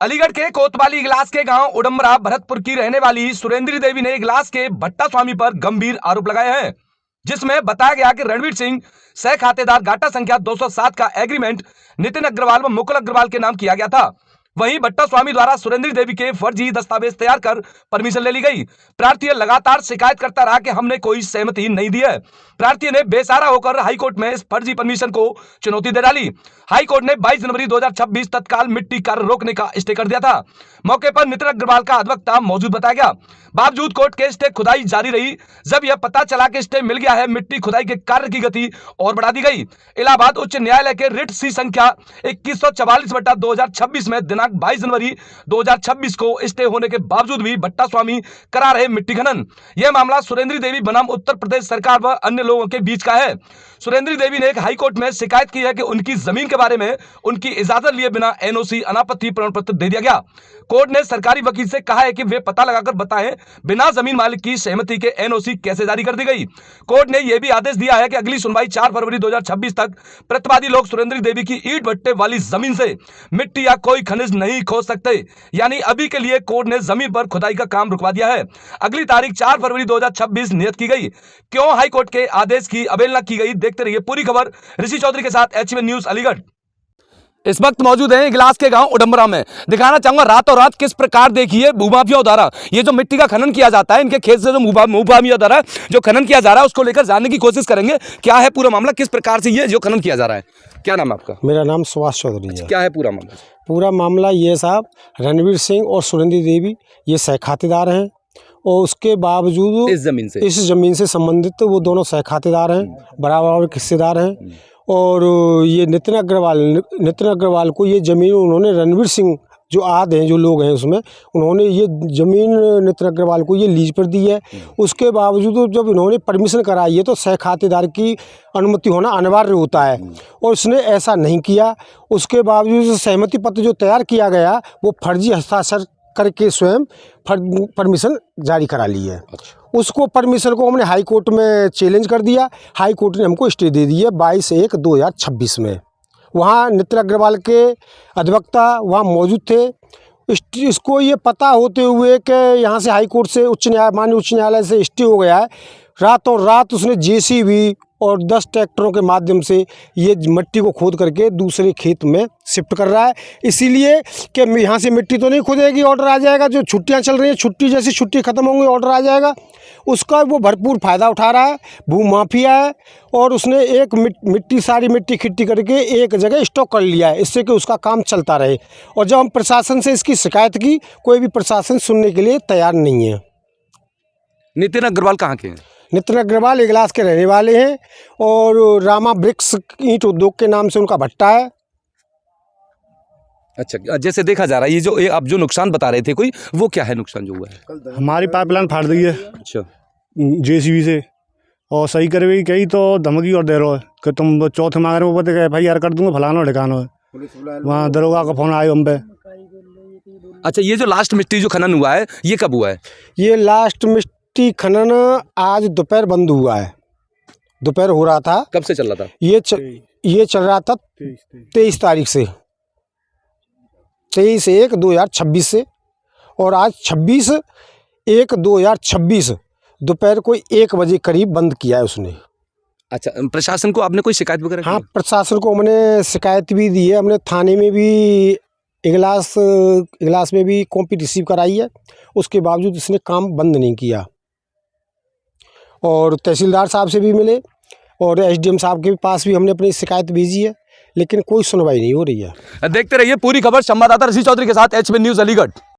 अलीगढ़ के कोतवाली इगलास के गांव उडम्बरा भरतपुर की रहने वाली सुरेंद्री देवी ने इगलास के भट्टा स्वामी पर गंभीर आरोप लगाए हैं, जिसमें बताया गया कि रणवीर सिंह सह खातेदार गाटा संख्या 207 का एग्रीमेंट नितिन अग्रवाल व मुकुल अग्रवाल के नाम किया गया था। वहीं भट्टा स्वामी द्वारा सुरेंद्री देवी के फर्जी दस्तावेज तैयार कर परमिशन ले ली गई। प्रार्थी लगातार शिकायत करता रहा कि हमने कोई सहमति नहीं दी है। प्रार्थी ने बेसहारा होकर हाईकोर्ट में इस फर्जी परमिशन को चुनौती दे डाली। हाईकोर्ट ने 22 जनवरी 2026 तत्काल मिट्टी कार्य रोकने का स्टे कर दिया था। मौके पर नितिन अग्रवाल का अधिवक्ता मौजूद बताया गया। बावजूद कोर्ट के स्टे खुदाई जारी रही। जब यह पता चला कि स्टे मिल गया है, मिट्टी खुदाई के कार्य की गति और बढ़ा दी गई। इलाहाबाद उच्च न्यायालय के रिट सी संख्या 2144/2026 में दिनांक 22 जनवरी 2026 को स्टे होने के बावजूद भी भट्टा स्वामी करा रहे मिट्टी खनन। यह मामला सुरेंद्री देवी बनाम उत्तर प्रदेश सरकार व अन्य लोगों के बीच का है। सुरेंद्री देवी ने एक हाईकोर्ट में शिकायत की है कि उनकी जमीन के बारे में उनकी इजाजत लिए बिना एनओसी अनापत्ति प्रमाण पत्र दे दिया गया। कोर्ट ने सरकारी वकील से कहा है कि वे पता लगाकर बताएं बिना जमीन मालिक की सहमति के एनओसी कैसे जारी कर दी गई। कोर्ट ने यह भी आदेश दिया है कि अगली सुनवाई 4 फरवरी 2026 तक प्रतिवादी लोग सुरेंद्री देवी की ईंट भट्टे वाली जमीन से मिट्टी या कोई खनिज नहीं खोज सकते। यानी अभी के लिए कोर्ट ने जमीन पर खुदाई का काम रुकवा दिया है। अगली तारीख 4 फरवरी 2026 नियत की गई। क्यों हाईकोर्ट के आदेश की अवहेलना की गई, देखते रहिए पूरी खबर ऋषि चौधरी के साथ एचएमएन न्यूज अलीगढ़। इस वक्त मौजूद हैं इगलास के गांव उडम्बरा में। दिखाना चाहूंगा रातों रात किस प्रकार देखिए भूमाफियाओं द्वारा ये जो मिट्टी का खनन किया जाता है, इनके खेत से जो भूमाफियाओं द्वारा जो खनन किया जा रहा है उसको लेकर जानने की कोशिश करेंगे। क्या है पूरा मामला, किस प्रकार से ये जो खनन किया जा रहा है। क्या नाम है आपका? मेरा नाम सुभाष चौधरी है। क्या है पूरा मामला? पूरा मामला ये साहब, रणवीर सिंह और सुरेंद्री देवी ये सह खातेदार हैं और उसके बावजूद इस जमीन से संबंधित वो दोनों सह खातेदार हैं, बराबर हिस्सेदार हैं। और ये नितिन अग्रवाल को ये ज़मीन उन्होंने रणवीर सिंह जो आदि हैं, जो लोग हैं उसमें, उन्होंने ये ज़मीन नितिन अग्रवाल को ये लीज पर दी है। उसके बावजूद जब इन्होंने परमिशन कराई है तो सह खातेदार की अनुमति होना अनिवार्य होता है और उसने ऐसा नहीं किया। उसके बावजूद सहमति पत्र जो तैयार किया गया वो फर्जी हस्ताक्षर करके स्वयं परमिशन जारी करा ली है। उसको परमिशन को हमने हाई कोर्ट में चैलेंज कर दिया। हाई कोर्ट ने हमको स्टे दे दी है 22/1/2026 में। वहाँ नितिन अग्रवाल के अधिवक्ता वहाँ मौजूद थे। इसको ये पता होते हुए कि यहाँ से हाई कोर्ट से माननीय उच्च न्यायालय से स्टे हो गया है, रातों रात उसने जेसीबी और 10 ट्रैक्टरों के माध्यम से ये मिट्टी को खोद करके दूसरे खेत में शिफ्ट कर रहा है। इसीलिए कि यहाँ से मिट्टी तो नहीं खोदेगी, ऑर्डर आ जाएगा। जो छुट्टियाँ चल रही हैं, जैसी छुट्टी ख़त्म होंगी ऑर्डर आ जाएगा। उसका वो भरपूर फ़ायदा उठा रहा है, भूमाफिया है। और उसने एक सारी मिट्टी इकट्ठी करके एक जगह स्टॉक कर लिया है, इससे कि उसका काम चलता रहे। और जब हम प्रशासन से इसकी शिकायत की, कोई भी प्रशासन सुनने के लिए तैयार नहीं है। नितिन अग्रवाल कहाँ के हैं? नितिन अग्रवाल इगलास के रहने वाले हैं और रामा ब्रिक्स ईंट उद्योग के नाम से उनका भट्टा है। अच्छा, जैसे देखा जा रहा है ये जो आप जो नुकसान बता रहे थे, कोई वो क्या है नुकसान जो हुआ है? हमारी पाइपलाइन फाड़ दी है। अच्छा, जेसीबी से, और सही करवेगी कही तो धमकी और दे रहा है कि तुम चौथे मांग रहे हो, बोलते FIR कर दूंगा, फलाना ढिकाना है। वहाँ दरोगा का फोन आया हम पे। अच्छा, ये जो लास्ट मिट्टी जो खनन हुआ है ये कब हुआ है? ये लास्ट मिट्टी खनन आज दोपहर बंद हुआ है। दोपहर हो रहा था। कब से चल रहा था? ये चल रहा था 23 तारीख से, 23/1/2026 से। और आज 26/1/2026 दोपहर को 1 बजे करीब बंद किया है उसने। अच्छा, प्रशासन को आपने कोई शिकायत वगैरह? हाँ, प्रशासन को हमने शिकायत भी दी है। हमने थाने में भी इगलास में भी कॉपी रिसीव कराई है। उसके बावजूद इसने काम बंद नहीं किया। और तहसीलदार साहब से भी मिले और SDM साहब के पास भी हमने अपनी शिकायत भेजी है, लेकिन कोई सुनवाई नहीं हो रही है। देखते रहिए पूरी खबर संवाददाता ऋषि चौधरी के साथ एचएमएन न्यूज अलीगढ़।